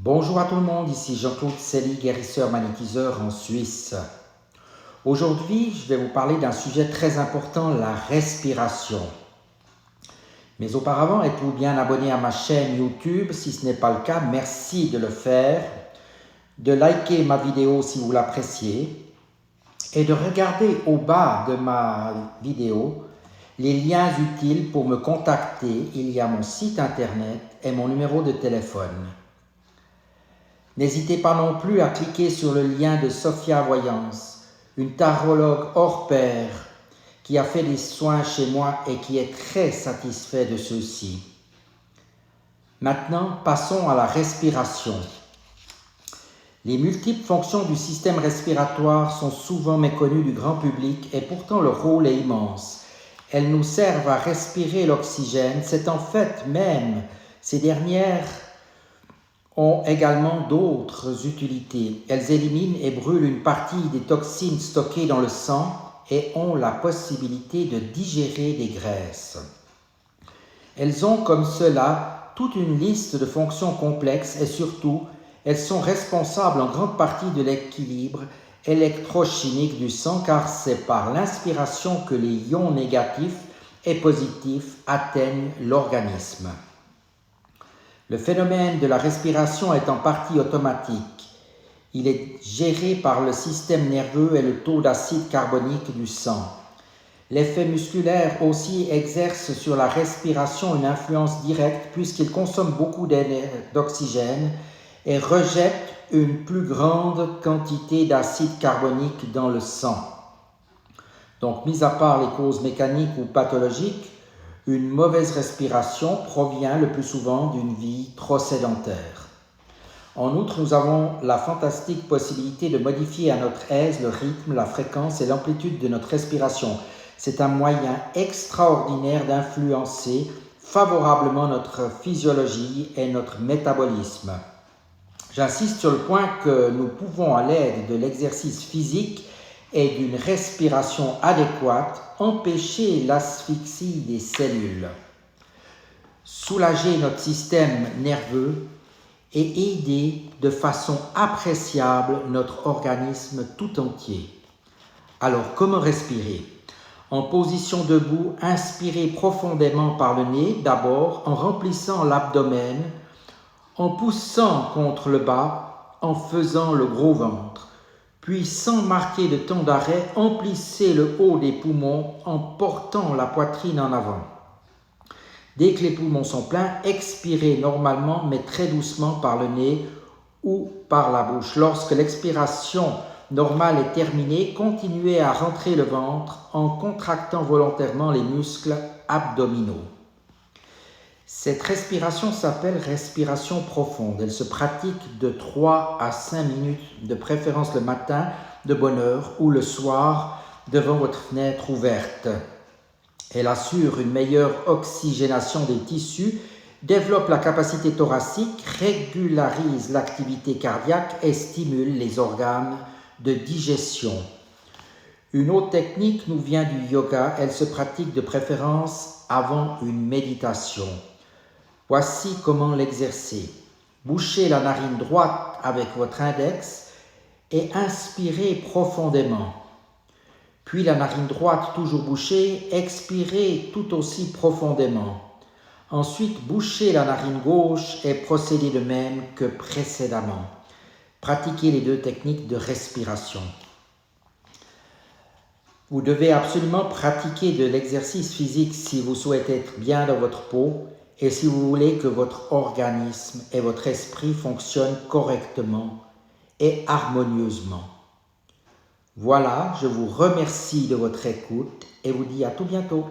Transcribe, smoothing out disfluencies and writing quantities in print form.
Bonjour à tout le monde, ici Jean-Claude Selly, guérisseur magnétiseur en Suisse. Aujourd'hui, je vais vous parler d'un sujet très important, la respiration. Mais auparavant, êtes-vous bien abonné à ma chaîne YouTube? Si ce n'est pas le cas, merci de le faire, de liker ma vidéo si vous l'appréciez et de regarder au bas de ma vidéo les liens utiles pour me contacter. Il y a mon site internet et mon numéro de téléphone. N'hésitez pas non plus à cliquer sur le lien de Sophia Voyance, une tarologue hors pair qui a fait des soins chez moi et qui est très satisfait de ceux-ci. Maintenant, passons à la respiration. Les multiples fonctions du système respiratoire sont souvent méconnues du grand public et pourtant leur rôle est immense. Elles nous servent à respirer l'oxygène. C'est en fait même ces dernières ont également d'autres utilités. Elles éliminent et brûlent une partie des toxines stockées dans le sang et ont la possibilité de digérer des graisses. Elles ont comme cela toute une liste de fonctions complexes et surtout, elles sont responsables en grande partie de l'équilibre électrochimique du sang car c'est par l'inspiration que les ions négatifs et positifs atteignent l'organisme. Le phénomène de la respiration est en partie automatique. Il est géré par le système nerveux et le taux d'acide carbonique du sang. L'effet musculaire aussi exerce sur la respiration une influence directe puisqu'il consomme beaucoup d'oxygène et rejette une plus grande quantité d'acide carbonique dans le sang. Donc, mis à part les causes mécaniques ou pathologiques, une mauvaise respiration provient le plus souvent d'une vie trop sédentaire. En outre, nous avons la fantastique possibilité de modifier à notre aise le rythme, la fréquence et l'amplitude de notre respiration. C'est un moyen extraordinaire d'influencer favorablement notre physiologie et notre métabolisme. J'insiste sur le point que nous pouvons, à l'aide de l'exercice physique et d'une respiration adéquate, empêcher l'asphyxie des cellules, soulager notre système nerveux et aider de façon appréciable notre organisme tout entier. Alors, comment respirer? En position debout, inspirez profondément par le nez, d'abord en remplissant l'abdomen, en poussant contre le bas, en faisant le gros ventre. Puis, sans marquer de temps d'arrêt, emplissez le haut des poumons en portant la poitrine en avant. Dès que les poumons sont pleins, expirez normalement, mais très doucement par le nez ou par la bouche. Lorsque l'expiration normale est terminée, continuez à rentrer le ventre en contractant volontairement les muscles abdominaux. Cette respiration s'appelle respiration profonde. Elle se pratique de 3 à 5 minutes, de préférence le matin de bonne heure ou le soir devant votre fenêtre ouverte. Elle assure une meilleure oxygénation des tissus, développe la capacité thoracique, régularise l'activité cardiaque et stimule les organes de digestion. Une autre technique nous vient du yoga. Elle se pratique de préférence avant une méditation. Voici comment l'exercer. Bouchez la narine droite avec votre index et inspirez profondément. Puis la narine droite toujours bouchée, expirez tout aussi profondément. Ensuite, bouchez la narine gauche et procédez de même que précédemment. Pratiquez les deux techniques de respiration. Vous devez absolument pratiquer de l'exercice physique si vous souhaitez être bien dans votre peau et si vous voulez que votre organisme et votre esprit fonctionnent correctement et harmonieusement. Voilà, je vous remercie de votre écoute et vous dis à tout bientôt.